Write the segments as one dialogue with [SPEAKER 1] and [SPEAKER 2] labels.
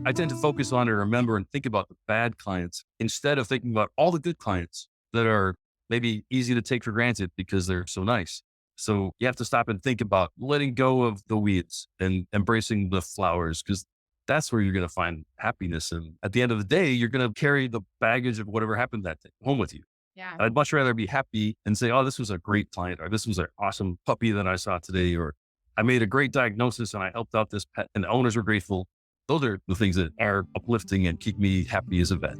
[SPEAKER 1] I tend to focus on and remember and think about the bad clients instead of thinking about all the good clients that are maybe easy to take for granted because they're so nice. So you have to stop and think about letting go of the weeds and embracing the flowers, because that's where you're going to find happiness. And at the end of the day, you're going to carry the baggage of whatever happened that day home with you.
[SPEAKER 2] Yeah.
[SPEAKER 1] I'd much rather be happy and say, oh, this was a great client, or this was an awesome puppy that I saw today, or I made a great diagnosis and I helped out this pet and the owners were grateful. Those are the things that are uplifting and keep me happy as a vet.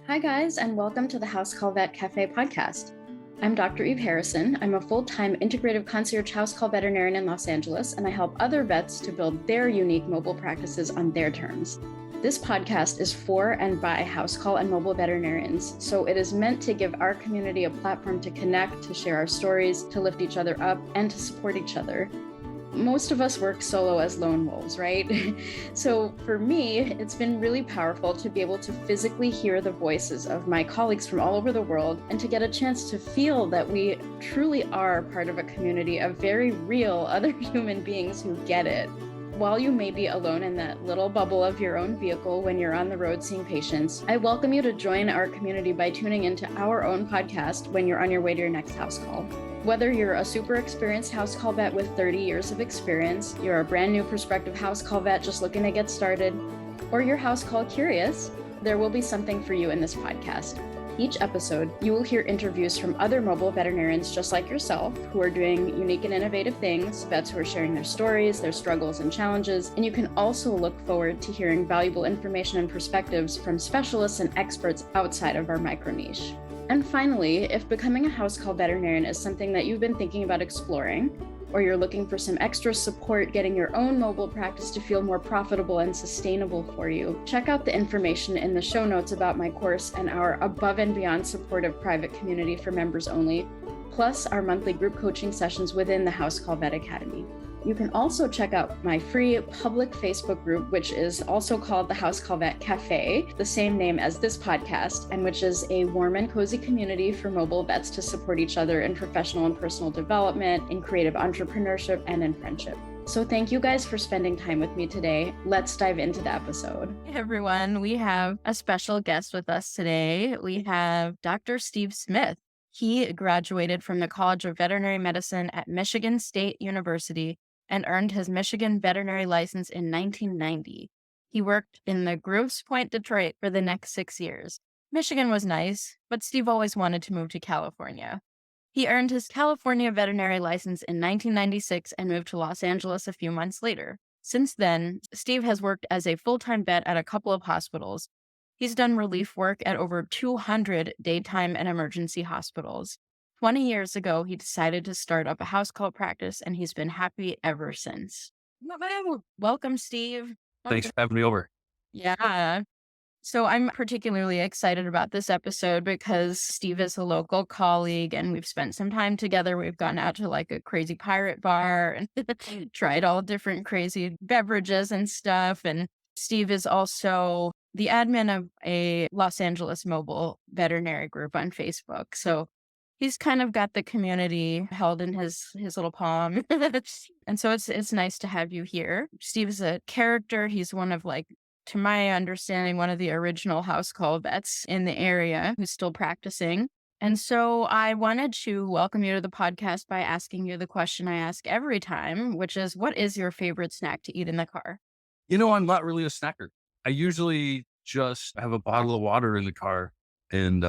[SPEAKER 2] Hi, guys, and welcome to the House Call Vet Cafe podcast. I'm Dr. Eve Harrison. I'm a full-time integrative concierge house call veterinarian in Los Angeles, and I help other vets to build their unique mobile practices on their terms. This podcast is for and by house call and mobile veterinarians, so it is meant to give our community a platform to connect, to share our stories, to lift each other up, and to support each other. Most of us work solo as lone wolves, right? So for me, it's been really powerful to be able to physically hear the voices of my colleagues from all over the world and to get a chance to feel that we truly are part of a community of very real other human beings who get it. While you may be alone in that little bubble of your own vehicle when you're on the road seeing patients, I welcome you to join our community by tuning into our own podcast when you're on your way to your next house call. Whether you're a super experienced house call vet with 30 years of experience, you're a brand new prospective house call vet just looking to get started, or you're house call curious, there will be something for you in this podcast. Each episode, you will hear interviews from other mobile veterinarians just like yourself who are doing unique and innovative things, vets who are sharing their stories, their struggles and challenges, and you can also look forward to hearing valuable information and perspectives from specialists and experts outside of our micro niche. And finally, if becoming a house call veterinarian is something that you've been thinking about exploring, or you're looking for some extra support getting your own mobile practice to feel more profitable and sustainable for you, check out the information in the show notes about my course and our above and beyond supportive private community for members only, plus our monthly group coaching sessions within the House Call Vet Academy. You can also check out my free public Facebook group, which is also called the House Call Vet Cafe, the same name as this podcast, and which is a warm and cozy community for mobile vets to support each other in professional and personal development, in creative entrepreneurship, and in friendship. So thank you guys for spending time with me today. Let's dive into the episode.
[SPEAKER 3] Hey everyone, we have a special guest with us today. We have Dr. Steve Smith. He graduated from the College of Veterinary Medicine at Michigan State University and earned his Michigan veterinary license in 1990. He worked in the Grosse Pointe, Detroit for the next 6 years. Michigan was nice, but Steve always wanted to move to California. He earned his California veterinary license in 1996 and moved to Los Angeles a few months later. Since then, Steve has worked as a full-time vet at a couple of hospitals. He's done relief work at over 200 daytime and emergency hospitals. 20 years ago, he decided to start up a house call practice, and he's been happy ever since. Welcome, Steve.
[SPEAKER 1] Thanks for having me over.
[SPEAKER 3] Yeah. So I'm particularly excited about this episode because Steve is a local colleague and we've spent some time together. We've gone out to like a crazy pirate bar and tried all different crazy beverages and stuff. And Steve is also the admin of a Los Angeles mobile veterinary group on Facebook. So he's kind of got the community held in his little palm. And so it's nice to have you here. Steve is a character. He's one of, like, to my understanding, one of the original house call vets in the area who's still practicing. And so I wanted to welcome you to the podcast by asking you the question I ask every time, which is, what is your favorite snack to eat in the car?
[SPEAKER 1] You know, I'm not really a snacker. I usually just have a bottle of water in the car, and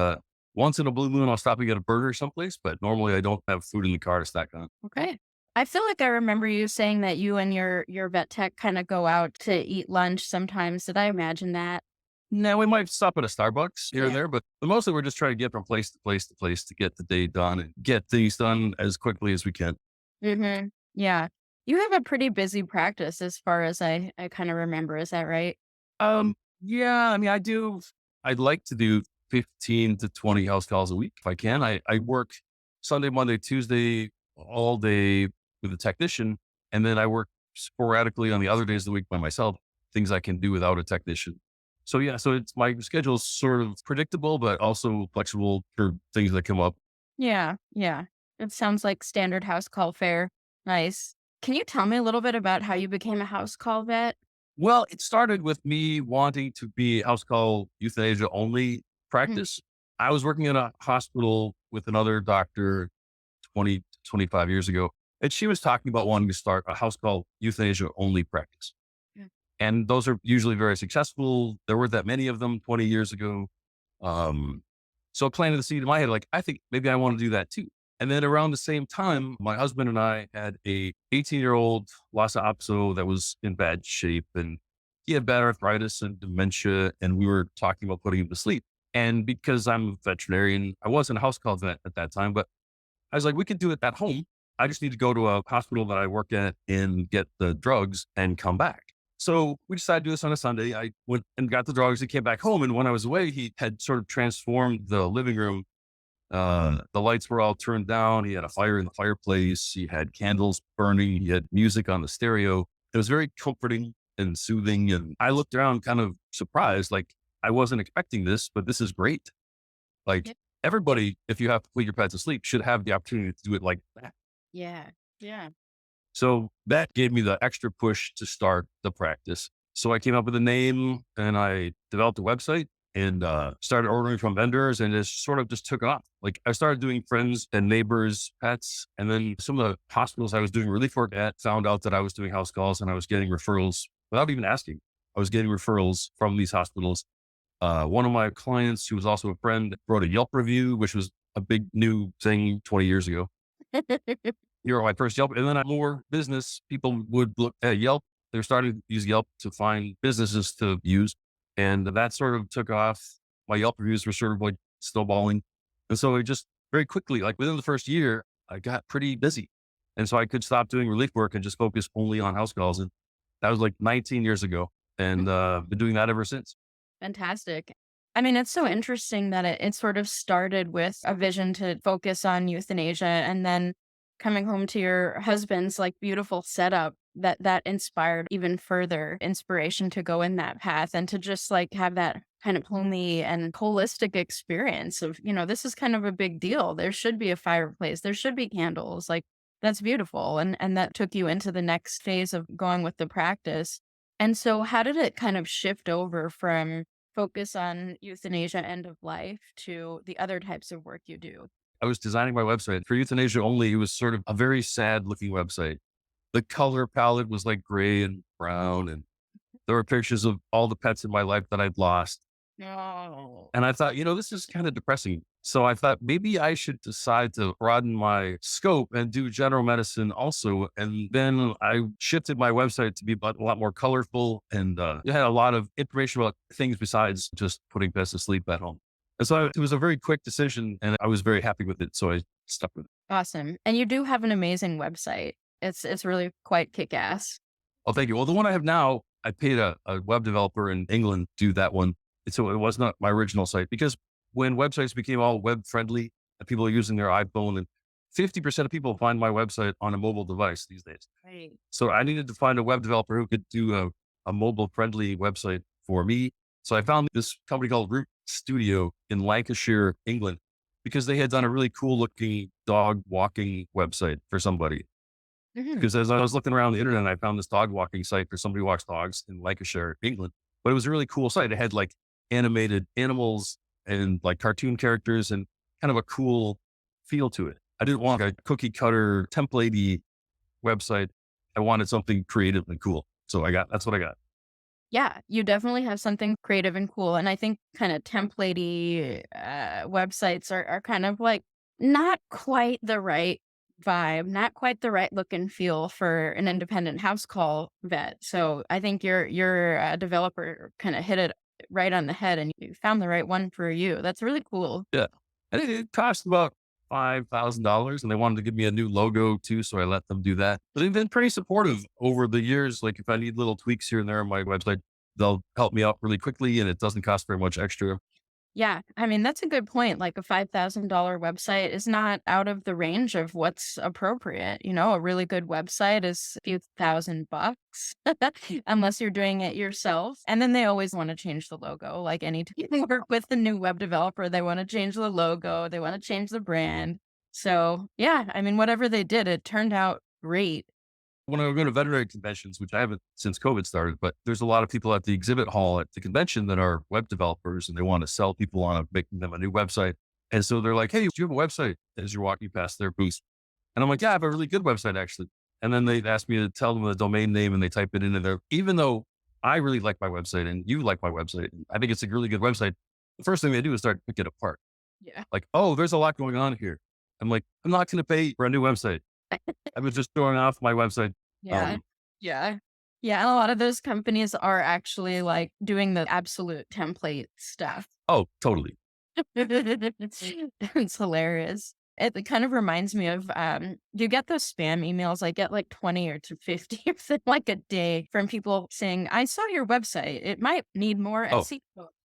[SPEAKER 1] once in a blue moon, I'll stop and get a burger someplace, but normally I don't have food in the car to snack on.
[SPEAKER 3] Okay. I feel like I remember you saying that you and your vet tech kind of go out to eat lunch sometimes. Did I imagine that?
[SPEAKER 1] No, we might stop at a Starbucks here and there, but mostly we're just trying to get from place to place to place to get the day done and get things done as quickly as we can.
[SPEAKER 3] Mm-hmm. Yeah. You have a pretty busy practice as far as I kind of remember. Is that right?
[SPEAKER 1] Yeah, I mean, I'd like to do 15 to 20 house calls a week if I can. I work Sunday, Monday, Tuesday, all day with a technician. And then I work sporadically on the other days of the week by myself, things I can do without a technician. So yeah, so it's my schedule's sort of predictable, but also flexible for things that come up.
[SPEAKER 3] Yeah. Yeah. It sounds like standard house call fare. Nice. Can you tell me a little bit about how you became a house call vet?
[SPEAKER 1] Well, it started with me wanting to be house call euthanasia only
[SPEAKER 3] Mhm.
[SPEAKER 1] practice. I was working in a hospital with another doctor 20, 25 years ago, and she was talking about wanting to start a house call euthanasia only practice.
[SPEAKER 3] Yeah.
[SPEAKER 1] And those are usually very successful. There weren't that many of them 20 years ago. Um, so I planted the seed in my head, like, I think maybe I want to do that too. And then around the same time, my husband and I had a 18-year-old Lhasa Apso that was in bad shape, and he had bad arthritis and dementia. And we were talking about putting him to sleep. And because I'm a veterinarian, I wasn't a house call vet at that time, but I was like, we could do it at home. I just need to go to a hospital that I work at and get the drugs and come back. So we decided to do this on a Sunday. I went and got the drugs and came back home. And when I was away, he had sort of transformed the living room. The lights were all turned down. He had a fire in the fireplace. He had candles burning. He had music on the stereo. It was very comforting and soothing. And I looked around kind of surprised, like I wasn't expecting this, but this is great. Like
[SPEAKER 3] Yep.
[SPEAKER 1] everybody, if you have to put your pet to sleep, should have the opportunity to do it like that.
[SPEAKER 3] Yeah. Yeah.
[SPEAKER 1] So that gave me the extra push to start the practice. So I came up with a name and I developed a website and started ordering from vendors, and it sort of just took off. Like I started doing friends and neighbors' pets. And then some of the hospitals I was doing relief work at found out that I was doing house calls, and I was getting referrals without even asking. I was getting referrals from these hospitals. One of my clients, who was also a friend, wrote a Yelp review, which was a big new thing 20 years ago. You were my first Yelp. And then more business people would look at Yelp. They're starting to use Yelp to find businesses to use. And that sort of took off. My Yelp reviews were sort of like snowballing. And so it just very quickly, like within the first year, I got pretty busy. And so I could stop doing relief work and just focus only on house calls. And that was like 19 years ago. And been doing that ever since.
[SPEAKER 3] Fantastic. I mean, it's so interesting that it sort of started with a vision to focus on euthanasia and then coming home to your husband's like beautiful setup that inspired even further inspiration to go in that path and to just like have that kind of homey and holistic experience of, this is kind of a big deal. There should be a fireplace, there should be candles. Like that's beautiful. And that took you into the next phase of going with the practice. And so how did it kind of shift over from focus on euthanasia end of life to the other types of work you do?
[SPEAKER 1] I was designing my website for euthanasia only. It was sort of a very sad looking website. The color palette was like gray and brown, and there were pictures of all the pets in my life that I'd lost.
[SPEAKER 3] No.
[SPEAKER 1] And I thought, this is kind of depressing. So I thought maybe I should decide to broaden my scope and do general medicine also. And then I shifted my website to be a lot more colorful, and it had a lot of information about things besides just putting pets to sleep at home. And so it was a very quick decision, and I was very happy with it. So I stuck with it.
[SPEAKER 3] Awesome. And you do have an amazing website. It's really quite kick-ass.
[SPEAKER 1] Oh, thank you. Well, the one I have now, I paid a web developer in England to do that one. And so it was not my original site, because when websites became all web friendly and people are using their iPhone, and 50% of people find my website on a mobile device these days.
[SPEAKER 3] Right.
[SPEAKER 1] So I needed to find a web developer who could do a mobile friendly website for me. So I found this company called Root Studio in Lancashire, England, because they had done a really cool looking dog walking website for somebody.
[SPEAKER 3] Mhm.
[SPEAKER 1] Because as I was looking around the internet, I found this dog walking site for somebody who walks dogs in Lancashire, England. But it was a really cool site. It had like animated animals and like cartoon characters and kind of a cool feel to it. I didn't want a cookie cutter templatey website. I wanted something creative and cool. So that's what I got.
[SPEAKER 3] Yeah, you definitely have something creative and cool. And I think kind of templatey websites are kind of like not quite the right vibe, not quite the right look and feel for an independent house call vet. So I think your developer kind of hit it right on the head and you found the right one for you. That's really cool.
[SPEAKER 1] Yeah. And it cost about $5,000, and they wanted to give me a new logo too. So I let them do that. But they've been pretty supportive over the years. Like if I need little tweaks here and there on my website, they'll help me out really quickly, and it doesn't cost very much extra.
[SPEAKER 3] Yeah, I mean, that's a good point. Like a $5,000 website is not out of the range of what's appropriate. A really good website is a few $1,000 unless you're doing it yourself. And then they always want to change the logo. Like any time you work with a new web developer, they want to change the logo, they want to change the brand. So, yeah, I mean, whatever they did, it turned out great.
[SPEAKER 1] When I go to veterinary conventions, which I haven't since COVID started, but there's a lot of people at the exhibit hall at the convention that are web developers and they want to sell people on making them a new website. And so they're like, "Hey, do you have a website?" As you're walking past their booth. And I'm like, "Yeah, I have a really good website actually." And then they ask me to tell them the domain name and they type it into there. Even though I really like my website and you like my website, and I think it's a really good website. The first thing they do is start to pick it apart.
[SPEAKER 3] Yeah.
[SPEAKER 1] Like, "Oh, there's a lot going on here." I'm like, "I'm not going to pay for a new website. I was just showing off my website."
[SPEAKER 3] Yeah.
[SPEAKER 1] Um,
[SPEAKER 3] Yeah. Yeah. And a lot of those companies are actually like doing the absolute template stuff.
[SPEAKER 1] oh, totally.
[SPEAKER 3] It's hilarious. It kind of reminds me of do you get those spam emails? I get like 20 or to 50 within like a day from people saying, I saw your website. It might need more
[SPEAKER 1] Oh,
[SPEAKER 3] SEO,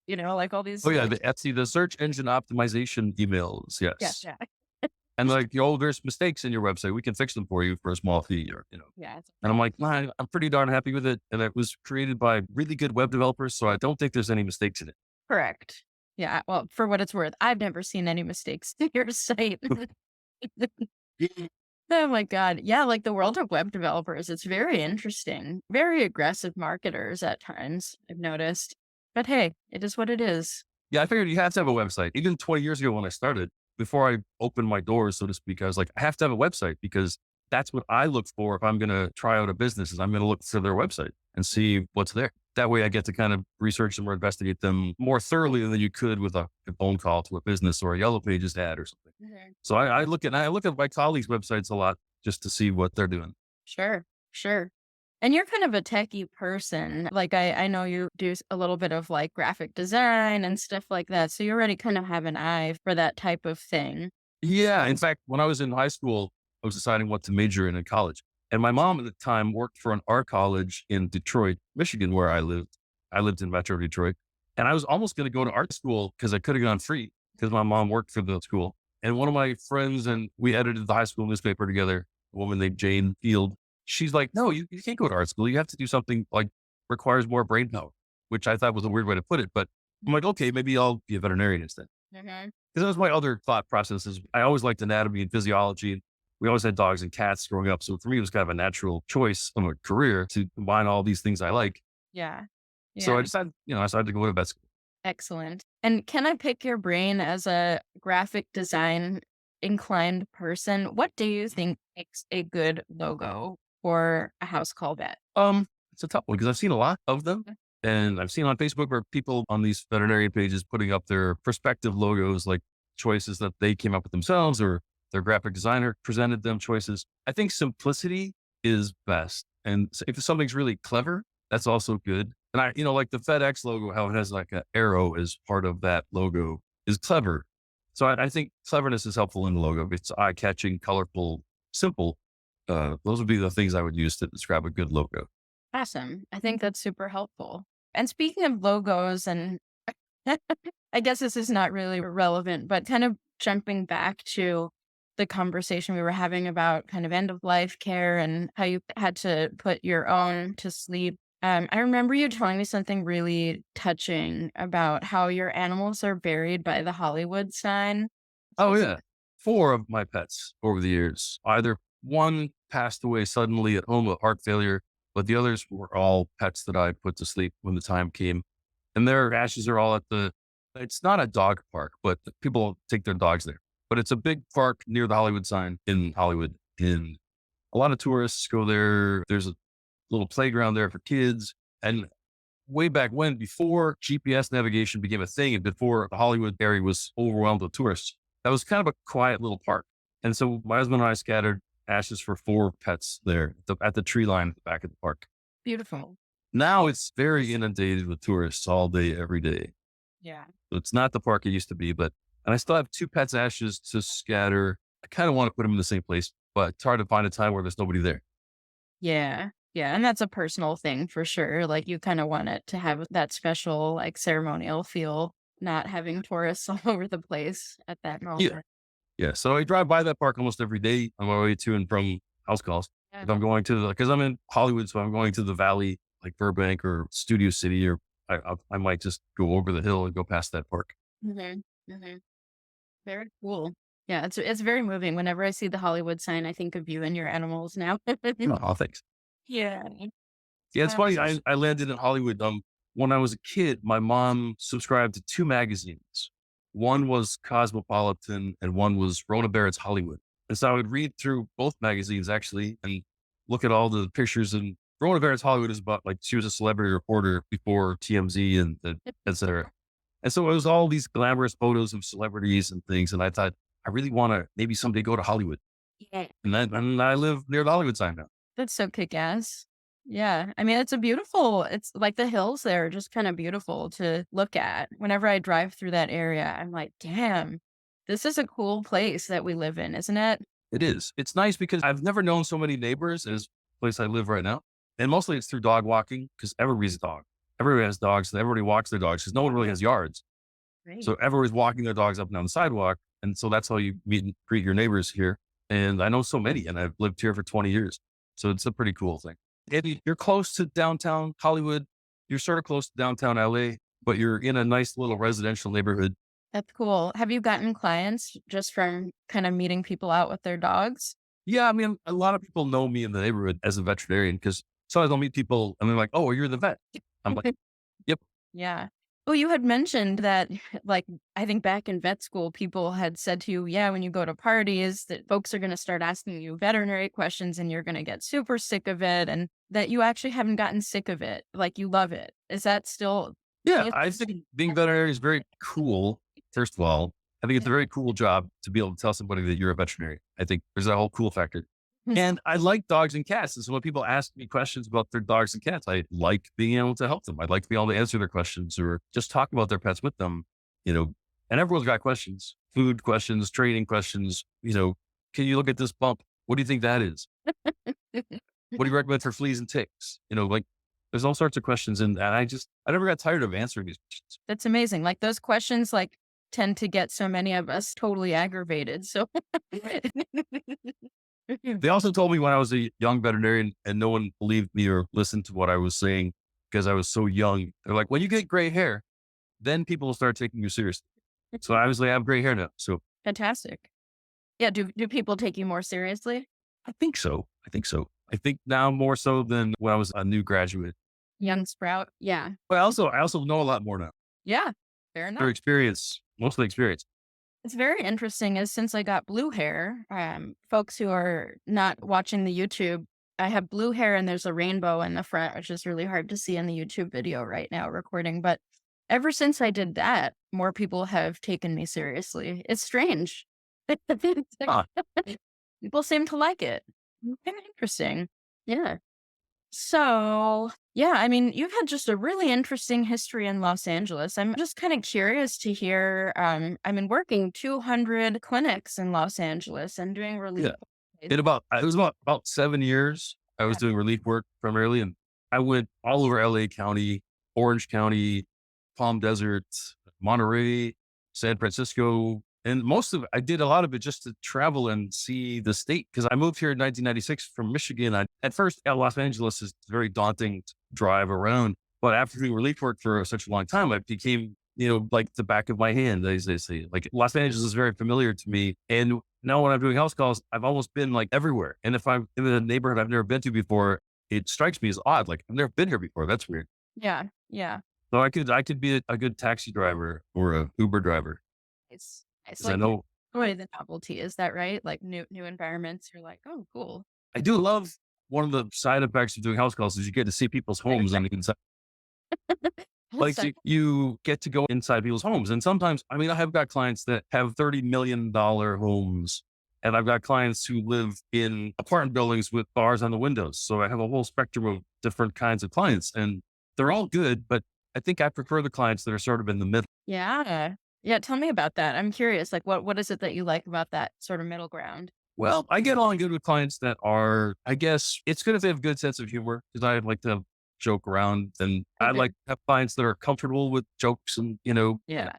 [SPEAKER 3] like all
[SPEAKER 1] oh
[SPEAKER 3] these
[SPEAKER 1] yeah,
[SPEAKER 3] like
[SPEAKER 1] the Etsy, the search engine optimization emails.
[SPEAKER 3] yeah,
[SPEAKER 1] Yes.
[SPEAKER 3] yeah.
[SPEAKER 1] And like, "Oh, there's mistakes in your website. We can fix them for you for a small fee," or.
[SPEAKER 3] Yeah, it's
[SPEAKER 1] And I'm like, "Nah, I'm pretty darn happy with it. And it was created by really good web developers. So I don't think there's any mistakes in it."
[SPEAKER 3] correct. Yeah. Well, for what it's worth, I've never seen any mistakes in your site. Oh my god. Yeah, like the world of web developers, it's very interesting. Very aggressive marketers at times, I've noticed. But hey, it is what it is.
[SPEAKER 1] Yeah, I figured you have to have a website. Even 20 years ago when I started, before I opened my doors, so to speak, I was like, I have to have a website because that's what I look for if I'm going to try out a business is I'm going to look for their website and see what's there. That way I get to kind of research them or investigate them more thoroughly than you could with a phone call to a business or a Yellow Pages ad or something.
[SPEAKER 3] Mhm.
[SPEAKER 1] So I look at my colleagues' websites a lot just to see what they're doing.
[SPEAKER 3] Sure, sure. And you're kind of a techie person. Like I know you do a little bit of like graphic design and stuff like that. So you already kind of have an eye for that type of thing.
[SPEAKER 1] Yeah. In fact, when I was in high school, I was deciding what to major in college. And my mom at the time worked for an art college in Detroit, Michigan, where I lived. I lived in Metro Detroit. And I was almost going to go to art school because I could have gone free because my mom worked for the school. And one of my friends, and we edited the high school newspaper together, a woman named Jane Field. She's like, "No, you can't go to art school. You have to do something like requires more brain power," which I thought was a weird way to put it. But I'm like, okay, maybe I'll be a veterinarian instead.
[SPEAKER 3] Mhm.
[SPEAKER 1] Because that was my other thought processes. I always liked anatomy and physiology. And we always had dogs and cats growing up. So for me, it was kind of a natural choice of a career to combine all these things I like.
[SPEAKER 3] Yeah.
[SPEAKER 1] So
[SPEAKER 3] Yeah.
[SPEAKER 1] I decided to go to vet school.
[SPEAKER 3] Excellent. And can I pick your brain as a graphic design inclined person? What do you think makes a good logo for a house call vet?
[SPEAKER 1] It's a tough one because I've seen a lot of them.
[SPEAKER 3] Mm.
[SPEAKER 1] And I've seen on Facebook where people on these veterinarian pages putting up their perspective logos, like choices that they came up with themselves or their graphic designer presented them choices. I think simplicity is best. And if something's really clever, that's also good. And like the FedEx logo, how it has like an arrow as part of that logo is clever. So I think cleverness is helpful in the logo. If it's eye catching, colorful, simple, those would be the things I would use to describe a good logo.
[SPEAKER 3] Awesome. I think that's super helpful. And speaking of logos, and I guess this is not really relevant, but kind of jumping back to the conversation we were having about kind of end of life care and how you had to put your own to sleep. I remember you telling me something really touching about how your animals are buried by the Hollywood sign.
[SPEAKER 1] Oh yeah. Four of my pets over the years, either one passed away suddenly at home with heart failure, but the others were all pets that I put to sleep when the time came. And their ashes are all it's not a dog park, but people take their dogs there. But it's a big park near the Hollywood sign in Hollywood. And a lot of tourists go there. There's a little playground there for kids. And way back when, before GPS navigation became a thing and before the Hollywood area was overwhelmed with tourists, that was kind of a quiet little park. And so my husband and I scattered ashes for four pets there at the tree line at the back of the park.
[SPEAKER 3] Beautiful.
[SPEAKER 1] Now it's very inundated with tourists all day, every day.
[SPEAKER 3] Yeah.
[SPEAKER 1] So it's not the park it used to be, and I still have two pets' ashes to scatter. I kind of want to put them in the same place, but it's hard to find a time where there's nobody there.
[SPEAKER 3] Yeah. Yeah. And that's a personal thing for sure. Like you kind of want it to have that special, like ceremonial feel, not having tourists all over the place at that
[SPEAKER 1] Yeah.
[SPEAKER 3] moment.
[SPEAKER 1] Yeah. So I drive by that park almost every day on my way to and from house calls.
[SPEAKER 3] Yeah.
[SPEAKER 1] If I'm going because I'm in Hollywood, so I'm going to the valley, like Burbank or Studio City, or I might just go over the hill and go past that park.
[SPEAKER 3] Hmm. Hmm. Very cool. Yeah, it's very moving. Whenever I see the Hollywood sign, I think of you and your animals now.
[SPEAKER 1] Oh, thanks.
[SPEAKER 3] Yeah.
[SPEAKER 1] Yeah, it's
[SPEAKER 3] Um,
[SPEAKER 1] funny. I landed in Hollywood. When I was a kid, my mom subscribed to two magazines. One was Cosmopolitan and one was Rona Barrett's Hollywood. And so I would read through both magazines actually and look at all the pictures. And Rona Barrett's Hollywood is about like she was a celebrity reporter before TMZ and et cetera. And so it was all these glamorous photos of celebrities and things. And I thought, I really want to maybe someday go to Hollywood.
[SPEAKER 3] Yeah.
[SPEAKER 1] And I live near the Hollywood sign now.
[SPEAKER 3] That's so kick-ass. Yeah. I mean, it's like the hills there are just kind of beautiful to look at. Whenever I drive through that area, I'm like, damn, this is a cool place that we live in, isn't it?
[SPEAKER 1] It is. It's nice because I've never known so many neighbors as the place I live right now. And mostly it's through dog walking because everybody's a dog. Everybody has dogs and everybody walks their dogs because no one really has yards. So
[SPEAKER 3] Great.
[SPEAKER 1] everybody's walking their dogs up and down the sidewalk. And so that's how you meet and greet your neighbors here. And I know so many and I've lived here for 20 years. So it's a pretty cool thing. And you're close to downtown Hollywood. You're sort of close to downtown LA, but you're in a nice little residential neighborhood.
[SPEAKER 3] That's cool. Have you gotten clients just from kind of meeting people out with their dogs?
[SPEAKER 1] Yeah, I mean, a lot of people know me in the neighborhood as a veterinarian because sometimes I'll meet people and they're like, "Oh, you're the vet." I'm like, "Yep,
[SPEAKER 3] Yeah. Well, you had mentioned that, like, I think back in vet school, people had said to you, yeah, when you go to parties, that folks are going to start asking you veterinary questions and you're going to get super sick of it, and that you actually haven't gotten sick of it. Like, you love it. Is that still?
[SPEAKER 1] yeah."
[SPEAKER 3] It's-
[SPEAKER 1] I think being veterinary is very cool. First of all, I think it's a very cool job to be able to tell somebody that you're a veterinarian. I think there's a whole cool factor. And I like dogs and cats. And so when people ask me questions about their dogs and cats, I like being able to help them. I'd like to be able to answer their questions or just talk about their pets with them, you know, and everyone's got questions, food questions, training questions, can you look at this bump? What do you think that is? What do you recommend for fleas and ticks? Like there's all sorts of questions. And I never got tired of answering these questions.
[SPEAKER 3] That's amazing. Like, those questions, like, tend to get so many of us totally aggravated. So,
[SPEAKER 1] They also told me when I was a young veterinarian and no one believed me or listened to what I was saying because I was so young. They're like, when you get gray hair, then people will start taking you seriously. So obviously I have gray hair now. So
[SPEAKER 3] fantastic. Yeah. Do people take you more seriously?
[SPEAKER 1] I think so. I think now more so than when I was a new graduate.
[SPEAKER 3] Young sprout? Yeah.
[SPEAKER 1] But I also know a lot more now.
[SPEAKER 3] Yeah. Fair enough.
[SPEAKER 1] Through experience, mostly experience.
[SPEAKER 3] It's very interesting is since I got blue hair, folks who are not watching the YouTube, I have blue hair and there's a rainbow in the front, which is really hard to see in the YouTube video right now recording. But ever since I did that, more people have taken me seriously. It's strange.
[SPEAKER 1] Huh.
[SPEAKER 3] People seem to like it. Very interesting. Yeah. So, yeah, I mean, you've had just a really interesting history in Los Angeles. I'm just kind of curious to hear. I mean, working 200 clinics in Los Angeles and doing relief.
[SPEAKER 1] Yeah. It was about 7 years. I was doing relief work primarily, and I went all over LA County, Orange County, Palm Desert, Monterey, San Francisco. And I did a lot of it just to travel and see the state because I moved here in 1996 from Michigan. At first, Los Angeles is very daunting to drive around, but after doing relief work for such a long time, it became, like the back of my hand, as they say. Like Los Angeles is very familiar to me. And now when I'm doing house calls, I've almost been like everywhere. And if I'm in a neighborhood I've never been to before, it strikes me as odd. Like I've never been here before. That's weird.
[SPEAKER 3] Yeah, yeah.
[SPEAKER 1] So I could be a good taxi driver or a Uber driver.
[SPEAKER 3] It's
[SPEAKER 1] 'Cause I
[SPEAKER 3] like
[SPEAKER 1] know
[SPEAKER 3] enjoy the novelty. Is that right? Like new environments. You're like, oh, cool.
[SPEAKER 1] I do love one of the side effects of doing house calls is you get to see people's homes on the inside. Like
[SPEAKER 3] So-
[SPEAKER 1] you get to go inside people's homes. And sometimes, I mean, I have got clients that have $30 million homes and I've got clients who live in apartment buildings with bars on the windows. So I have a whole spectrum of different kinds of clients and they're all good, but I think I prefer the clients that are sort of in the middle.
[SPEAKER 3] yeah, yeah. Tell me about that. I'm curious. Like, what is it that you like about that sort of middle ground?
[SPEAKER 1] Well, I get along good with clients that are, I guess it's good if they have a good sense of humor because I like to joke around and I
[SPEAKER 3] Okay.
[SPEAKER 1] like to have clients that are comfortable with jokes and,
[SPEAKER 3] Yeah.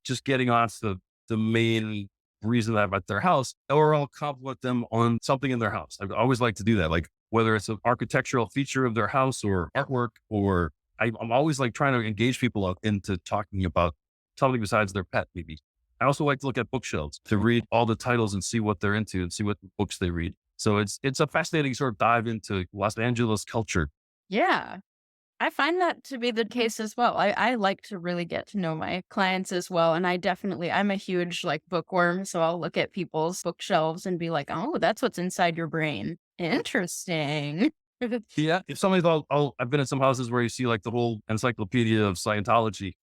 [SPEAKER 1] just getting off the main reason that I'm at their house or I'll compliment them on something in their house. I always like to do that. Like whether it's an architectural feature of their house or artwork or I'm always like trying to engage people into talking about something besides their pet, maybe. I also like to look at bookshelves to read all the titles and see what they're into and see what books they read. So it's a fascinating sort of dive into Los Angeles culture.
[SPEAKER 3] Yeah. I find that to be the case as well. I like to really get to know my clients as well. And I'm a huge like bookworm. So I'll look at people's bookshelves and be like, oh, that's what's inside your brain. Interesting.
[SPEAKER 1] Yeah. If somebody's I've been in some houses where you see like the whole encyclopedia of Scientology.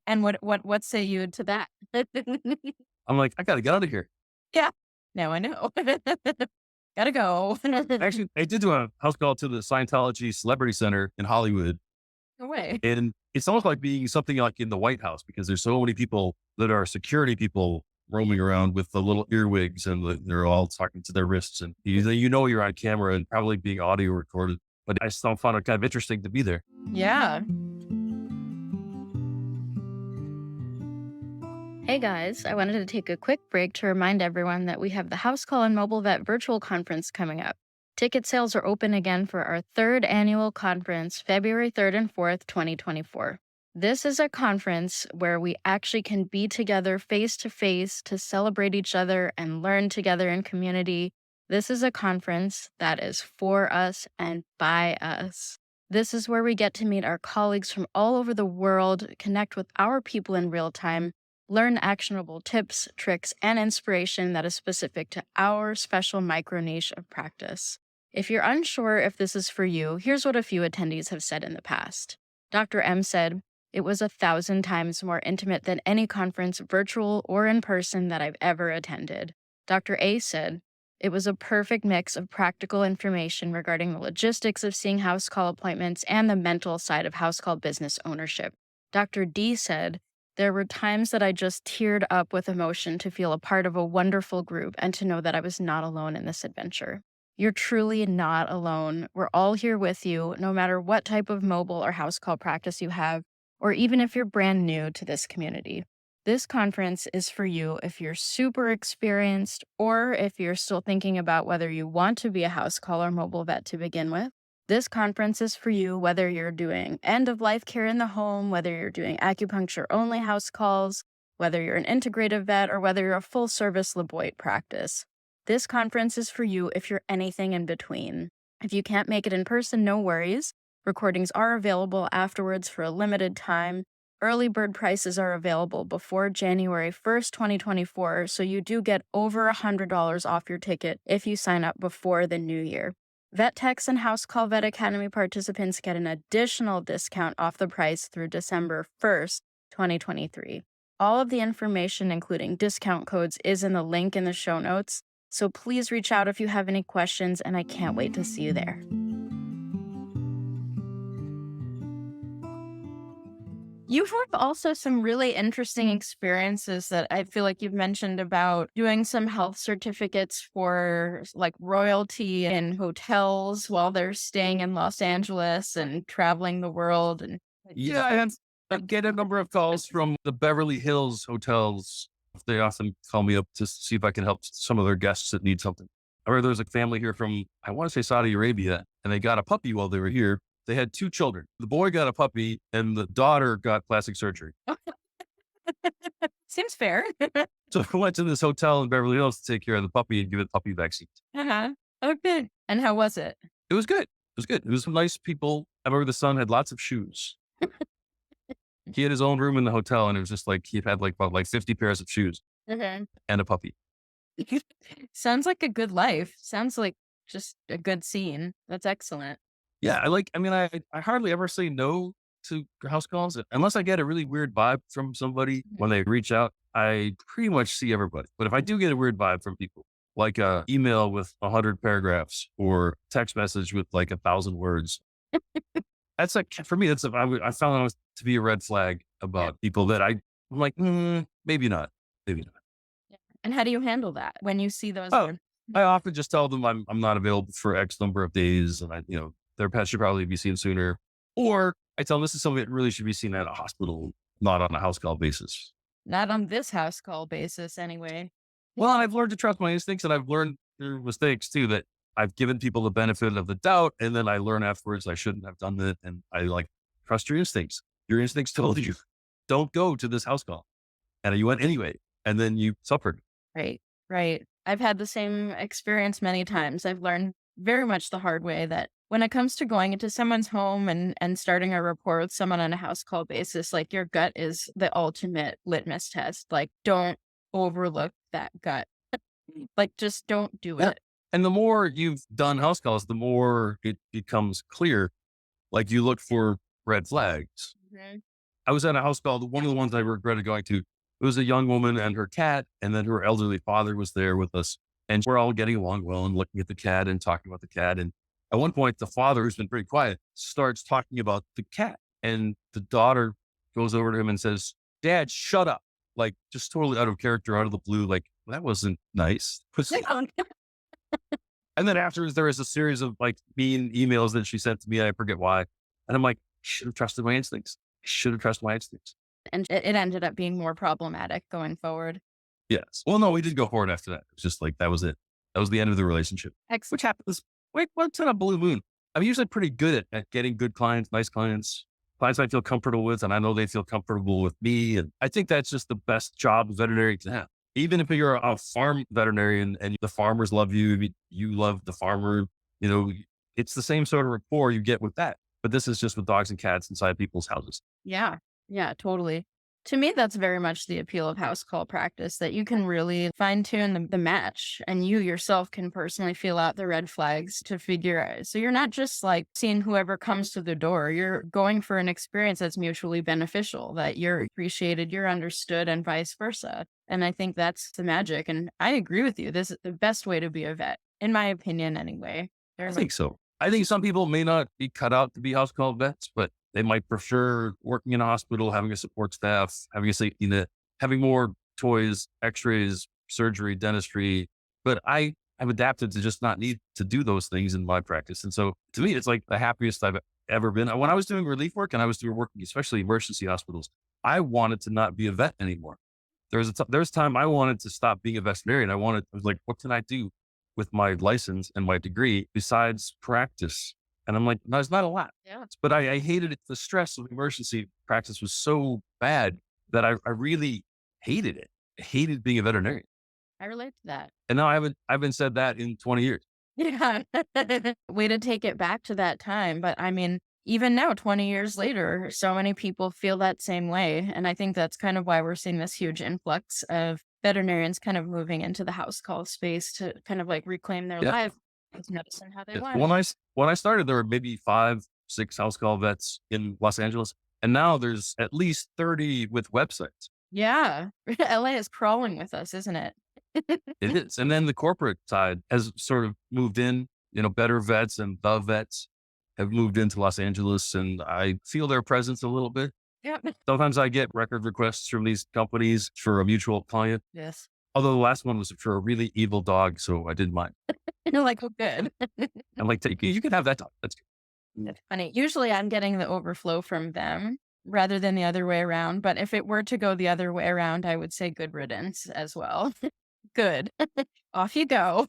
[SPEAKER 3] And what say you to that?
[SPEAKER 1] I'm like, I got to get out of here.
[SPEAKER 3] Yeah. Now I know. Gotta go.
[SPEAKER 1] Actually, I did do a house call to the Scientology Celebrity Center in Hollywood.
[SPEAKER 3] No way.
[SPEAKER 1] And it's almost like being something like in the White House because there's so many people that are security people roaming around with the little earwigs and they're all talking to their wrists. And you're on camera and probably being audio recorded. But I still found it kind of interesting to be there.
[SPEAKER 3] Yeah.
[SPEAKER 2] Hey guys, I wanted to take a quick break to remind everyone that we have the House Call and Mobile Vet virtual conference coming up. Ticket sales are open again for our third annual conference, February 3rd and 4th, 2024. This is a conference where we actually can be together face to face to celebrate each other and learn together in community. This is a conference that is for us and by us. This is where we get to meet our colleagues from all over the world, connect with our people in real time, learn actionable tips, tricks, and inspiration that is specific to our special micro niche of practice. If you're unsure if this is for you, here's what a few attendees have said in the past. Dr. M said, "It was 1,000 times more intimate than any conference, virtual or in person, that I've ever attended." Dr. A said, "It was a perfect mix of practical information regarding the logistics of seeing house call appointments and the mental side of house call business ownership." Dr. D said, "There were times that I just teared up with emotion to feel a part of a wonderful group and to know that I was not alone in this adventure." You're truly not alone. We're all here with you, no matter what type of mobile or house call practice you have, or even if you're brand new to this community. This conference is for you if you're super experienced or if you're still thinking about whether you want to be a house call or mobile vet to begin with. This conference is for you whether you're doing end-of-life care in the home, whether you're doing acupuncture-only house calls, whether you're an integrative vet, or whether you're a full-service Laboit practice. This conference is for you if you're anything in between. If you can't make it in person, no worries. Recordings are available afterwards for a limited time. Early bird prices are available before January 1st, 2024, so you do get over $100 off your ticket if you sign up before the new year. Vet Techs and House Call Vet Academy participants get an additional discount off the price through December 1st, 2023. All of the information, including discount codes, is in the link in the show notes, so please reach out if you have any questions, and I can't wait to see you there.
[SPEAKER 3] You've had also some really interesting experiences that I feel like you've mentioned about doing some health certificates for like royalty in hotels while they're staying in Los Angeles and traveling the world. And
[SPEAKER 1] Yeah, I get a number of calls from the Beverly Hills hotels. They often call me up to see if I can help some of their guests that need something. I remember there was a family here from, I want to say Saudi Arabia, and they got a puppy while they were here. They had 2 children. The boy got a puppy and the daughter got plastic surgery.
[SPEAKER 3] Seems fair.
[SPEAKER 1] So I went to this hotel in Beverly Hills to take care of the puppy and give it puppy vaccines.
[SPEAKER 3] Uh-huh. Okay. And how was it?
[SPEAKER 1] It was good. It was good. It was nice people. I remember the son had lots of shoes. He had his own room in the hotel, and it was just like he had like about 50 pairs of shoes
[SPEAKER 3] Okay.
[SPEAKER 1] and a puppy.
[SPEAKER 3] Sounds like a good life. Sounds like just a good scene. That's excellent.
[SPEAKER 1] Yeah, I hardly ever say no to house calls unless I get a really weird vibe from somebody when they reach out. I pretty much see everybody. But if I do get a weird vibe from people, like a email with 100 paragraphs or text message with like 1,000 words, that's like, for me, I found that to be a red flag about people that I'm like, maybe not, maybe not.
[SPEAKER 3] Yeah. And how do you handle that when you see those?
[SPEAKER 1] Oh, I often just tell them I'm not available for X number of days, and their pet should probably be seen sooner. Or I tell them this is something that really should be seen at a hospital, not on a house call basis.
[SPEAKER 3] Not on this house call basis, anyway.
[SPEAKER 1] Well, and I've learned to trust my instincts, and I've learned through mistakes too that I've given people the benefit of the doubt, and then I learn afterwards I shouldn't have done that, and I trust your instincts. Your instincts told you don't go to this house call, and you went anyway. and then you suffered.
[SPEAKER 3] Right. Right. I've had the same experience many times. I've learned very much the hard way that when it comes to going into someone's home and starting a rapport with someone on a house call basis, like your gut is the ultimate litmus test. Like, don't overlook that gut. Like, just don't do
[SPEAKER 1] Yeah.
[SPEAKER 3] it.
[SPEAKER 1] And the more you've done house calls, the more it becomes clear. Like you look for red flags.
[SPEAKER 3] Mhm.
[SPEAKER 1] I was at a house call, one of the ones I regretted going to. It was a young woman and her cat, and then her elderly father was there with us. And we're all getting along well and looking at the cat and talking about the cat. And at one point, the father, who's been pretty quiet, starts talking about the cat. And the daughter goes over to him and says, "Dad, shut up." Like just totally out of character, out of the blue. Like, that wasn't nice. And then afterwards, there was a series of like mean emails that she sent to me. I forget why. And I'm like, I should have trusted my instincts. I should have trusted my instincts.
[SPEAKER 3] And it ended up being more problematic going forward.
[SPEAKER 1] Yes. Well, no, we did go forward after that. It was just like, that was it. That was the end of the relationship, which
[SPEAKER 3] Excellent.
[SPEAKER 1] happens. Wait, what's on a blue moon? I'm usually pretty good at getting good clients, nice clients, clients I feel comfortable with. And I know they feel comfortable with me. And I think that's just the best job a veterinarian can have. Even if you're a farm veterinarian and the farmers love you, you love the farmer, you know, it's the same sort of rapport you get with that. But this is just with dogs and cats inside people's houses.
[SPEAKER 3] Yeah. Yeah, totally. To me, that's very much the appeal of house call practice that you can really fine tune the match and you yourself can personally feel out the red flags to figure out. So you're not just like seeing whoever comes to the door. You're going for an experience that's mutually beneficial, that you're appreciated, you're understood, and vice versa. And I think that's the magic. And I agree with you. This is the best way to be a vet, in my opinion, anyway.
[SPEAKER 1] I think so. I think some people may not be cut out to be house call vets, but they might prefer working in a hospital, having a support staff, having a safety net, having more toys, x-rays, surgery, dentistry. But I've adapted to just not need to do those things in my practice. And so to me, it's like the happiest I've ever been. When I was doing relief work and I was doing working, especially emergency hospitals, I wanted to not be a vet anymore. There was time I wanted to stop being a veterinarian. I was like, what can I do with my license and my degree besides practice? And I'm like, no, it's not a lot.
[SPEAKER 3] Yeah,
[SPEAKER 1] But I hated it. The stress of emergency practice was so bad that I really hated it. I hated being a veterinarian.
[SPEAKER 3] I relate to that.
[SPEAKER 1] And now I haven't said that in 20 years.
[SPEAKER 3] Yeah. Way to take it back to that time. But I mean, even now, 20 years later, so many people feel that same way. And I think that's kind of why we're seeing this huge influx of veterinarians kind of moving into the house call space to kind of like reclaim their
[SPEAKER 1] Yeah.
[SPEAKER 3] lives with medicine how they
[SPEAKER 1] Yeah.
[SPEAKER 3] want.
[SPEAKER 1] When I started, there were maybe 5, 6 house call vets in Los Angeles. And now there's at least 30 with websites.
[SPEAKER 3] Yeah. LA is crawling with us, isn't it?
[SPEAKER 1] It is. And then the corporate side has sort of moved in, Better Vets and The Vets have moved into Los Angeles, and I feel their presence a little bit.
[SPEAKER 3] Yeah.
[SPEAKER 1] Sometimes I get record requests from these companies for a mutual client.
[SPEAKER 3] Yes.
[SPEAKER 1] Although the last one was for a really evil dog, so I didn't mind.
[SPEAKER 3] You're like, oh, good.
[SPEAKER 1] I'm like, you can have that dog. That's good.
[SPEAKER 3] That's funny. Usually I'm getting the overflow from them rather than the other way around. But if it were to go the other way around, I would say good riddance as well. Good. Off you go.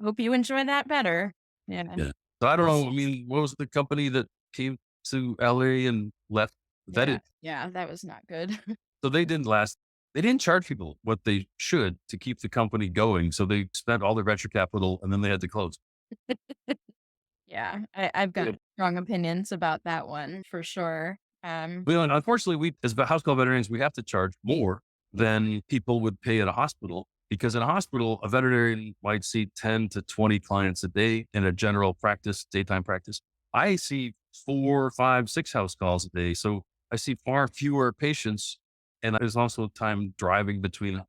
[SPEAKER 3] Hope you enjoy that better. Yeah.
[SPEAKER 1] Yeah. So I don't know. I mean, what was the company that came to LA and left?
[SPEAKER 3] Yeah. Yeah. That was not good.
[SPEAKER 1] So they didn't last. They didn't charge people what they should to keep the company going. So they spent all their venture capital and then they had to close.
[SPEAKER 3] Yeah. I've got
[SPEAKER 1] Good.
[SPEAKER 3] strong opinions about that one for sure.
[SPEAKER 1] Well, and unfortunately, we as house call veterinarians, we have to charge more than people would pay at a hospital because in a hospital, a veterinarian might see 10 to 20 clients a day in a general practice, daytime practice. I see 4, 5, 6 house calls a day. So I see far fewer patients. And there's also time driving between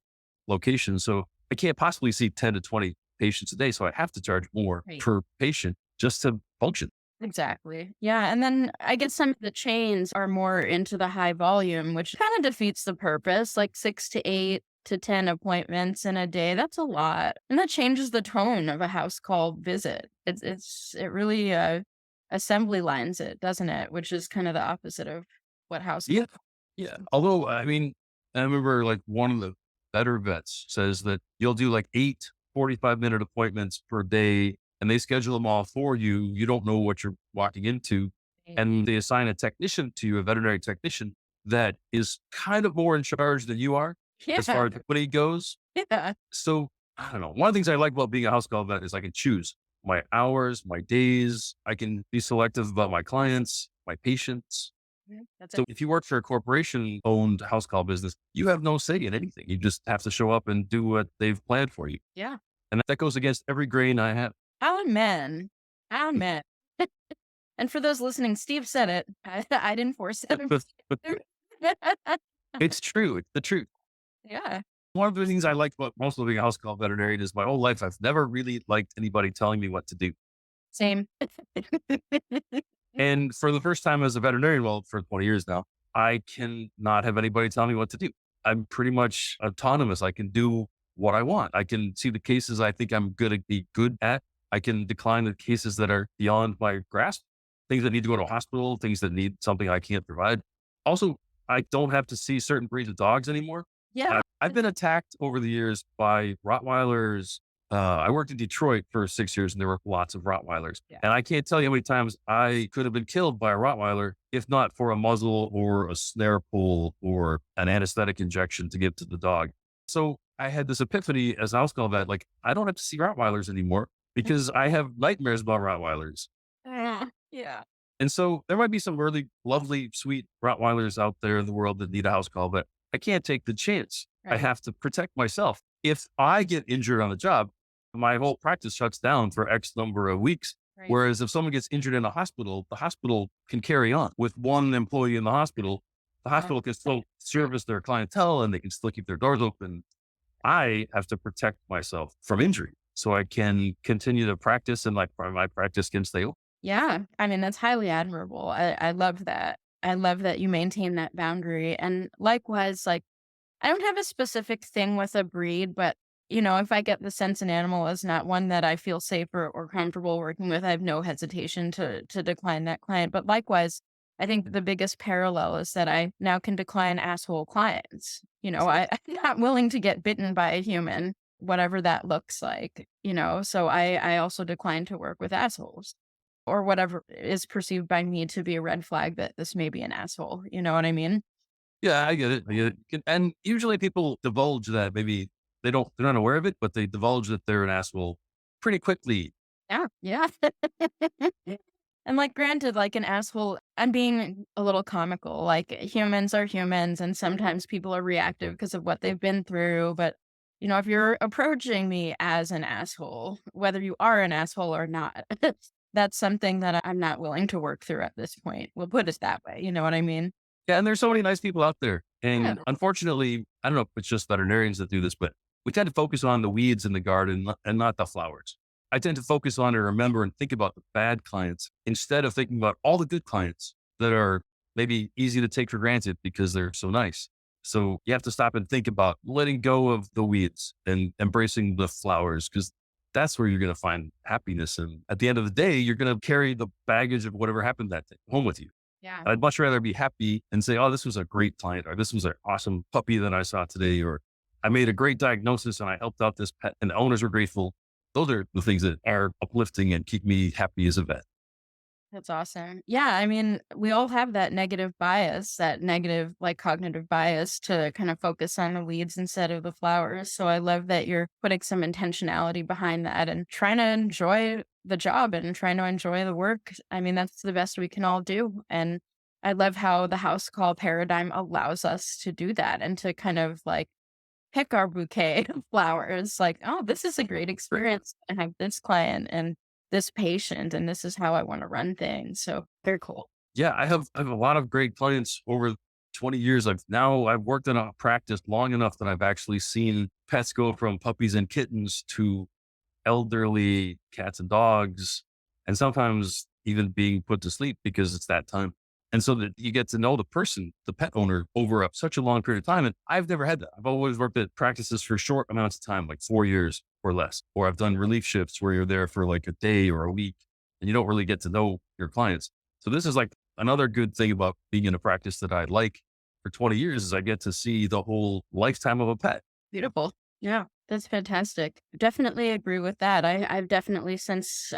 [SPEAKER 1] locations. So I can't possibly see 10 to 20 patients a day. So I have to charge more
[SPEAKER 3] Right.
[SPEAKER 1] per patient just to function.
[SPEAKER 3] Exactly. Yeah. And then I guess some of the chains are more into the high volume, which kind of defeats the purpose, like 6 to 8 to 10 appointments in a day. That's a lot. And that changes the tone of a house call visit. It really assembly lines it, doesn't it? Which is kind of the opposite of what house.
[SPEAKER 1] Yeah. Yeah. Although, I mean, I remember like one of the better vets says that you'll do like 8 45-minute appointments per day and they schedule them all for you. You don't know what you're walking into. And they assign a technician to you, a veterinary technician that is kind of more in charge than you are. as
[SPEAKER 3] Yeah.
[SPEAKER 1] far as equity goes.
[SPEAKER 3] Yeah.
[SPEAKER 1] So I don't know. One of the things I like about being a house call vet is I can choose my hours, my days. I can be selective about my clients, my patients.
[SPEAKER 3] That's it.
[SPEAKER 1] So if you work for a corporation owned house call business, you have no say in anything. You just have to show up and do what they've planned for you.
[SPEAKER 3] Yeah.
[SPEAKER 1] And that goes against every grain I have.
[SPEAKER 3] Amen. Amen. And for those listening, Steve said it. I didn't force him.
[SPEAKER 1] It's true. It's the truth.
[SPEAKER 3] Yeah.
[SPEAKER 1] One of the things I like about most of being a house call veterinarian is my whole life, I've never really liked anybody telling me what to do.
[SPEAKER 3] Same.
[SPEAKER 1] And for the first time as a veterinarian, well, for 20 years now, I can not have anybody tell me what to do. I'm pretty much autonomous. I can do what I want. I can see the cases I think I'm going to be good at. I can decline the cases that are beyond my grasp, things that need to go to a hospital, things that need something I can't provide. Also, I don't have to see certain breeds of dogs anymore.
[SPEAKER 3] Yeah.
[SPEAKER 1] I've been attacked over the years by Rottweilers. I worked in Detroit for 6 years and there were lots of Rottweilers.
[SPEAKER 3] Yeah.
[SPEAKER 1] And I can't tell you how many times I could have been killed by a Rottweiler if not for a muzzle or a snare pull or an anesthetic injection to give to the dog. So I had this epiphany as a house call vet, like I don't have to see Rottweilers anymore because I have nightmares about Rottweilers.
[SPEAKER 3] Yeah.
[SPEAKER 1] And so there might be some really lovely, sweet Rottweilers out there in the world that need a house call, but I can't take the chance. I
[SPEAKER 3] Right.
[SPEAKER 1] have to protect myself. If I get injured on the job, my whole practice shuts down for X number of weeks.
[SPEAKER 3] Right.
[SPEAKER 1] Whereas if someone gets injured in a hospital, the hospital can carry on with one employee in the hospital. The hospital can still service their clientele and they can still keep their doors open. I have to protect myself from injury so I can continue to practice and my practice can stay open.
[SPEAKER 3] Yeah. I mean, that's highly admirable. I love that. I love that you maintain that boundary. And likewise, like, I don't have a specific thing with a breed, but if I get the sense an animal is not one that I feel safe or comfortable working with, I have no hesitation to decline that client. But likewise, I think the biggest parallel is that I now can decline asshole clients. I'm not willing to get bitten by a human, whatever that looks like, so I also decline to work with assholes or whatever is perceived by me to be a red flag that this may be an asshole. You know what I mean?
[SPEAKER 1] Yeah, I get it. I get it. And usually people divulge that maybe they're not aware of it, but they divulge that they're an asshole pretty quickly.
[SPEAKER 3] Yeah, yeah. And like, granted, like an asshole, I'm being a little comical. Like, humans are humans, and sometimes people are reactive because of what they've been through. But, if you're approaching me as an asshole, whether you are an asshole or not, that's something that I'm not willing to work through at this point. We'll put it that way. You know what I mean?
[SPEAKER 1] Yeah, and there's so many nice people out there.
[SPEAKER 3] Yeah.
[SPEAKER 1] And unfortunately, I don't know if it's just veterinarians that do this, but we tend to focus on the weeds in the garden and not the flowers. I tend to focus on and remember and think about the bad clients instead of thinking about all the good clients that are maybe easy to take for granted because they're so nice. So you have to stop and think about letting go of the weeds and embracing the flowers because that's where you're going to find happiness. And at the end of the day, you're going to carry the baggage of whatever happened that day home with you.
[SPEAKER 3] Yeah.
[SPEAKER 1] I'd much rather be happy and say, oh, this was a great client, or this was an awesome puppy that I saw today, or I made a great diagnosis and I helped out this pet and the owners were grateful. Those are the things that are uplifting and keep me happy as a vet.
[SPEAKER 3] That's awesome. Yeah, I mean, we all have that negative bias, that negative, like, cognitive bias to kind of focus on the weeds instead of the flowers. So I love that you're putting some intentionality behind that and trying to enjoy the job and trying to enjoy the work. I mean, that's the best we can all do. And I love how the house call paradigm allows us to do that and to kind of like pick our bouquet of flowers. Like, oh, this is a great experience. I have this client and this patient, and this is how I want to run things. So very cool.
[SPEAKER 1] Yeah, I have a lot of great clients over 20 years. I've worked in a practice long enough that I've actually seen pets go from puppies and kittens to elderly cats and dogs, and sometimes even being put to sleep because it's that time. And so that you get to know the person, the pet owner, over such a long period of time. And I've never had that. I've always worked at practices for short amounts of time, like 4 years or less. Or I've done relief shifts where you're there for like a day or a week and you don't really get to know your clients. So this is like another good thing about being in a practice that I like for 20 years is I get to see the whole lifetime of a pet.
[SPEAKER 3] Beautiful. Yeah, that's fantastic. Definitely agree with that. I've definitely since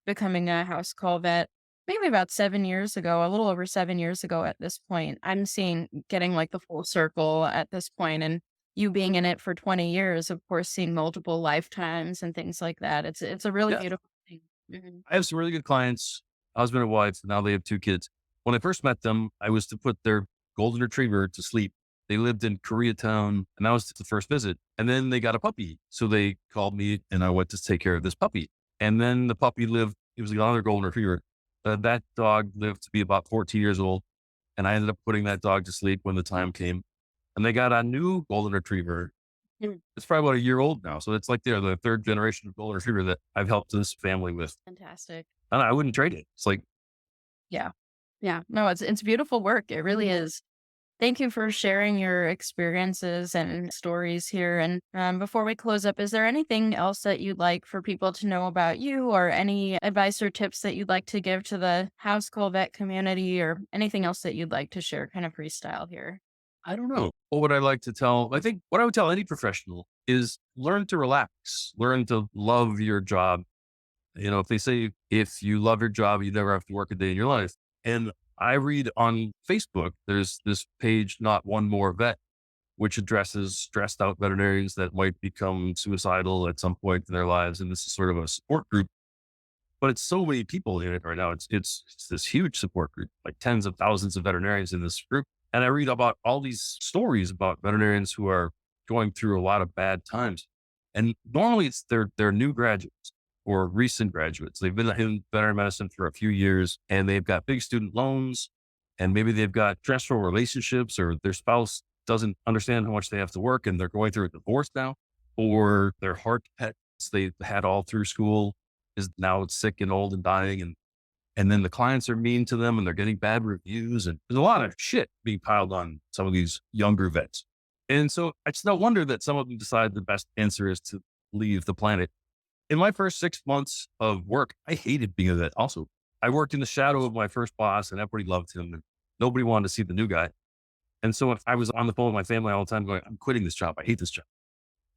[SPEAKER 3] becoming a house call vet, maybe about 7 years ago, a little over 7 years ago at this point, I'm seeing getting like the full circle at this point. And you being in it for 20 years, of course, seeing multiple lifetimes and things like that. It's a really
[SPEAKER 1] Yeah.
[SPEAKER 3] beautiful thing. Mhm.
[SPEAKER 1] I have some really good clients, husband and wife. Now they have 2 kids. When I first met them, I was to put their golden retriever to sleep. They lived in Koreatown, and that was the first visit. And then they got a puppy. So they called me, and I went to take care of this puppy. And then the puppy lived, it was another golden retriever. That dog lived to be about 14 years old. And I ended up putting that dog to sleep when the time came. And they got a new golden retriever.
[SPEAKER 3] Mm.
[SPEAKER 1] It's probably about a year old now. So it's like they're the third generation of golden retriever that I've helped this family with.
[SPEAKER 3] Fantastic.
[SPEAKER 1] And I wouldn't trade it. It's like,
[SPEAKER 3] Yeah. Yeah. No, it's beautiful work. It really is. Thank you for sharing your experiences and stories here. And before we close up, is there anything else that you'd like for people to know about you, or any advice or tips that you'd like to give to the house call vet community, or anything else that you'd like to share kind of freestyle here?
[SPEAKER 1] I don't know. What would I like to tell? I think what I would tell any professional is learn to relax, learn to love your job. If they say, if you love your job, you never have to work a day in your life. And I read on Facebook, there's this page, Not One More Vet, which addresses stressed out veterinarians that might become suicidal at some point in their lives. And this is sort of a support group, but it's so many people in it right now. It's this huge support group, like tens of thousands of veterinarians in this group. And I read about all these stories about veterinarians who are going through a lot of bad times. And normally it's they're new graduates or recent graduates. They've been in veterinary medicine for a few years and they've got big student loans, and maybe they've got stressful relationships, or their spouse doesn't understand how much they have to work and they're going through a divorce now, or their heart pets they've had all through school is now sick and old and dying. And then the clients are mean to them and they're getting bad reviews. And there's a lot of shit being piled on some of these younger vets. And so it's no wonder that some of them decide the best answer is to leave the planet. In my first 6 months of work, I hated being a vet also. I worked in the shadow of my first boss and everybody loved him and nobody wanted to see the new guy. And so if I was on the phone with my family all the time going, I'm quitting this job. I hate this job.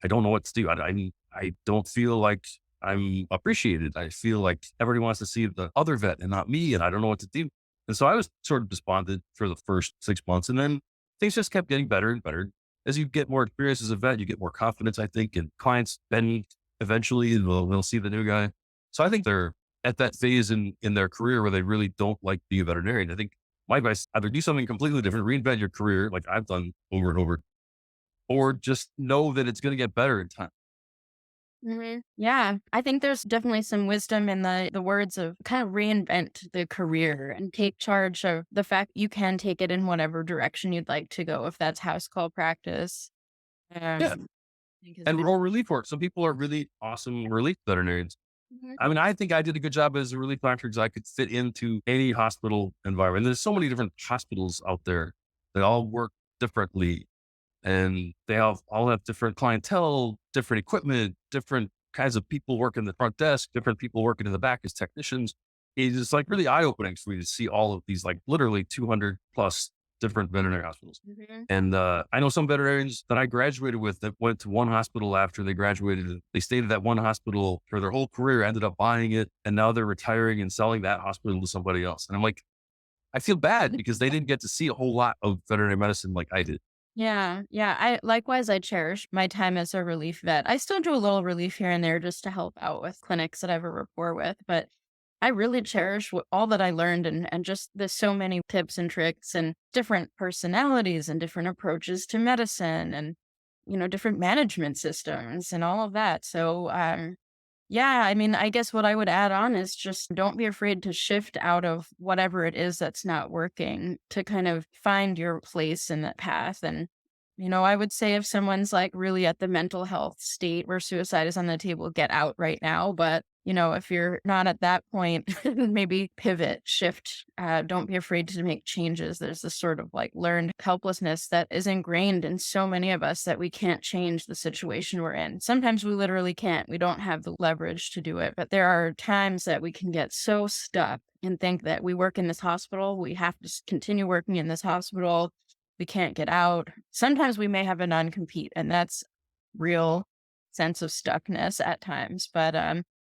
[SPEAKER 1] I don't know what to do. I don't feel like I'm appreciated. I feel like everybody wants to see the other vet and not me, and I don't know what to do. And so I was sort of despondent for the first 6 months, and then things just kept getting better and better. As you get more experience as a vet, you get more confidence, I think, and clients then eventually they'll see the new guy. So I think they're at that phase in their career where they really don't like being a veterinarian. I think my advice, either do something completely different, reinvent your career like I've done over and over, or just know that it's going to get better in time.
[SPEAKER 3] Yeah, I think there's definitely some wisdom in the words of kind of reinvent the career and take charge of the fact you can take it in whatever direction you'd like to go, if that's house call practice.
[SPEAKER 1] Yeah.
[SPEAKER 3] Um, because
[SPEAKER 1] And or relief work. Some people are really awesome relief veterinarians.
[SPEAKER 3] Mhm.
[SPEAKER 1] I mean, I think I did a good job as a relief doctor because I could fit into any hospital environment. There's so many different hospitals out there. They all work differently, and they all have different clientele, different equipment, different kinds of people working the front desk, different people working in the back as technicians. It's just like really eye opening for me to see all of these, like literally 200 plus different veterinary hospitals.
[SPEAKER 3] Mhm.
[SPEAKER 1] And I know some veterinarians that I graduated with that went to one hospital after they graduated. And they stayed at that one hospital for their whole career, ended up buying it, and now they're retiring and selling that hospital to somebody else. And I'm like, I feel bad because they didn't get to see a whole lot of veterinary medicine like I did.
[SPEAKER 3] Yeah, yeah. I cherish my time as a relief vet. I still do a little relief here and there just to help out with clinics that I have a rapport with, but I really cherish all that I learned, and just there's so many tips and tricks and different personalities and different approaches to medicine, and different management systems and all of that. So yeah, I mean, I guess what I would add on is just don't be afraid to shift out of whatever it is that's not working to kind of find your place in that path. And, I would say if someone's like really at the mental health state where suicide is on the table, get out right now. But, if you're not at that point, maybe pivot, shift. Don't be afraid to make changes. There's this sort of like learned helplessness that is ingrained in so many of us that we can't change the situation we're in. Sometimes we literally can't. We don't have the leverage to do it. But there are times that we can get so stuck and think that we work in this hospital. We have to continue working in this hospital. We can't get out. Sometimes we may have a non-compete, and that's real sense of stuckness at times. But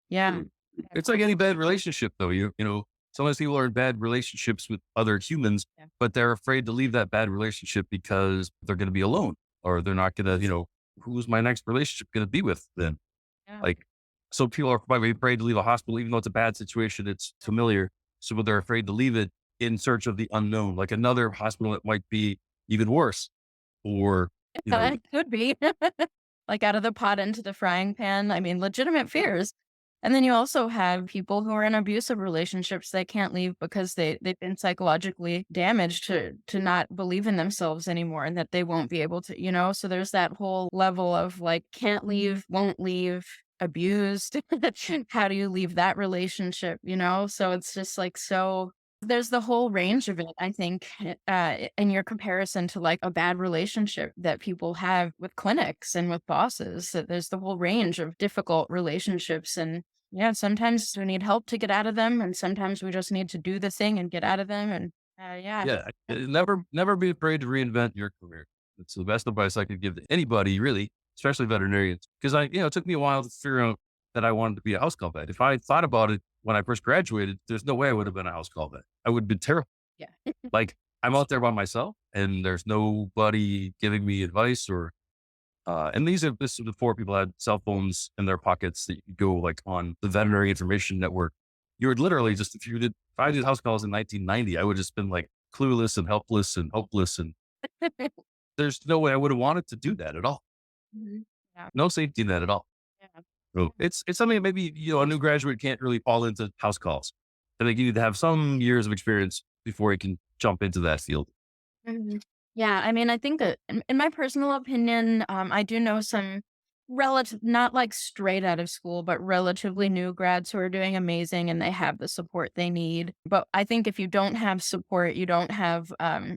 [SPEAKER 3] yeah.
[SPEAKER 1] Mm. It's like any bad relationship, though. Sometimes people are in bad relationships with other humans,
[SPEAKER 3] Yeah.
[SPEAKER 1] but they're afraid to leave that bad relationship because they're going to be alone. or they're not going to, who's my next relationship going to be with then?
[SPEAKER 3] Yeah.
[SPEAKER 1] Like, so people are probably afraid to leave a hospital, even though it's a bad situation, it's familiar. So they're afraid to leave it in search of the unknown, like another hospital that might be even worse. Or, you know,
[SPEAKER 3] It could be like out of the pot into the frying pan. I mean, legitimate fears. And then you also have people who are in abusive relationships that can't leave because they've been psychologically damaged to not believe in themselves anymore and that they won't be able to. So there's that whole level of like can't leave, won't leave, abused. How do you leave that relationship? So it's just like so there's the whole range of it, I think, in your comparison to like a bad relationship that people have with clinics and with bosses. That there's the whole range of difficult relationships. And yeah, sometimes we need help to get out of them. And sometimes we just need to do the thing and get out of them. And yeah.
[SPEAKER 1] yeah, never be afraid to reinvent your career. It's the best advice I could give to anybody, really, especially veterinarians. Because it took me a while to figure out that I wanted to be a house call vet. If I thought about it when I first graduated, there's no way I would have been a house call vet. I would have been terrible.
[SPEAKER 3] Yeah.
[SPEAKER 1] Like I'm out there by myself and there's nobody giving me advice and this is before people had cell phones in their pockets that you could go like on the veterinary information network. You would literally just, if I did house calls in 1990, I would have just been like clueless and helpless and hopeless. And there's no way I would have wanted to do that at all.
[SPEAKER 3] Mhm. Yeah.
[SPEAKER 1] No safety in that at all.
[SPEAKER 3] Yeah.
[SPEAKER 1] So it's something that maybe, a new graduate can't really fall into house calls. I think you need to have some years of experience before you can jump into that field.
[SPEAKER 3] Mhm. Yeah, I mean, I think that in my personal opinion, I do know some relative, not like straight out of school, but relatively new grads who are doing amazing and they have the support they need. But I think if you don't have support, you don't have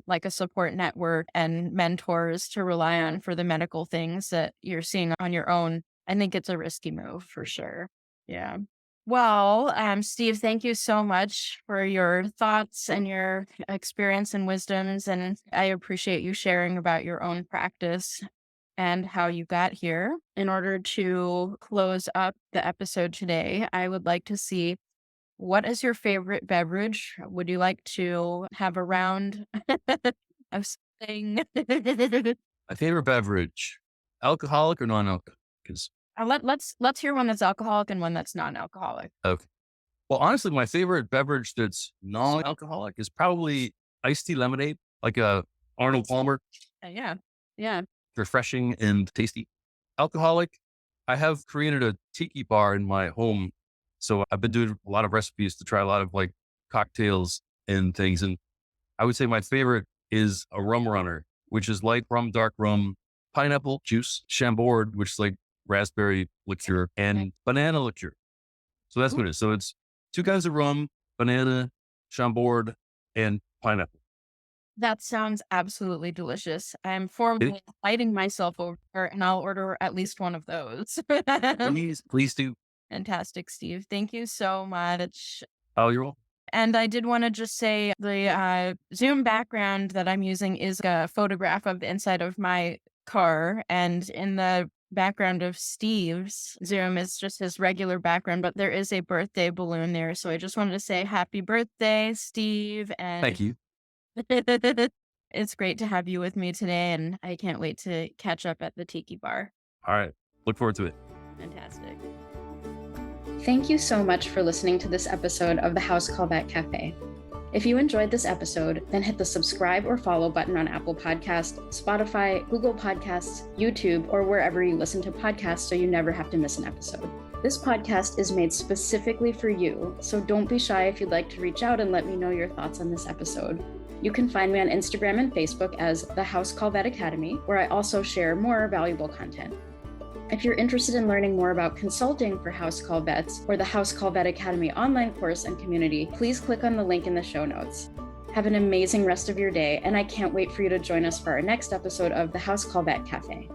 [SPEAKER 3] like a support network and mentors to rely on for the medical things that you're seeing on your own, I think it's a risky move for sure. Yeah. Well, Steve, thank you so much for your thoughts and your experience and wisdoms. And I appreciate you sharing about your own practice and how you got here. In order to close up the episode today, I would like to see what is your favorite beverage? Would you like to have a round of something?
[SPEAKER 1] My favorite beverage, alcoholic or non-alcoholic?
[SPEAKER 3] Let's hear one that's alcoholic and one that's non-alcoholic.
[SPEAKER 1] Okay. Well, honestly, my favorite beverage that's non-alcoholic is probably iced tea lemonade, like a Arnold Palmer,
[SPEAKER 3] Yeah. Yeah.
[SPEAKER 1] refreshing and tasty. Alcoholic, I have created a tiki bar in my home. So I've been doing a lot of recipes to try a lot of like cocktails and things. And I would say my favorite is a rum runner, which is light rum, dark rum, pineapple juice, Chambord, which is like raspberry liqueur, and banana liqueur. So that's what it is. So it's two kinds of rum, banana, Chambord, and pineapple.
[SPEAKER 3] That sounds absolutely delicious. I'm
[SPEAKER 1] It,
[SPEAKER 3] formally inviting myself over and I'll order at least one of those.
[SPEAKER 1] please do.
[SPEAKER 3] Fantastic, Steve. Thank you so much.
[SPEAKER 1] Oh, you're welcome.
[SPEAKER 3] And I did want to just say the Zoom background that I'm using is a photograph of the inside of my car. And in the background of Steve's Zoom is just his regular background, but there is a birthday balloon there. So I just wanted to say happy birthday, Steve. And
[SPEAKER 1] Thank you.
[SPEAKER 3] it's great to have you with me today. And I can't wait to catch up at the Tiki Bar.
[SPEAKER 1] All right. Look forward to it.
[SPEAKER 3] Fantastic.
[SPEAKER 2] Thank you so much for listening to this episode of the House Call Vet Cafe. If you enjoyed this episode, then hit the subscribe or follow button on Apple Podcasts, Spotify, Google Podcasts, YouTube, or wherever you listen to podcasts so you never have to miss an episode. This podcast is made specifically for you, so don't be shy if you'd like to reach out and let me know your thoughts on this episode. You can find me on Instagram and Facebook as the House Call Vet Academy, where I also share more valuable content. If you're interested in learning more about consulting for house call vets or the House Call Vet Academy online course and community, please click on the link in the show notes. Have an amazing rest of your day, and I can't wait for you to join us for our next episode of the House Call Vet Cafe.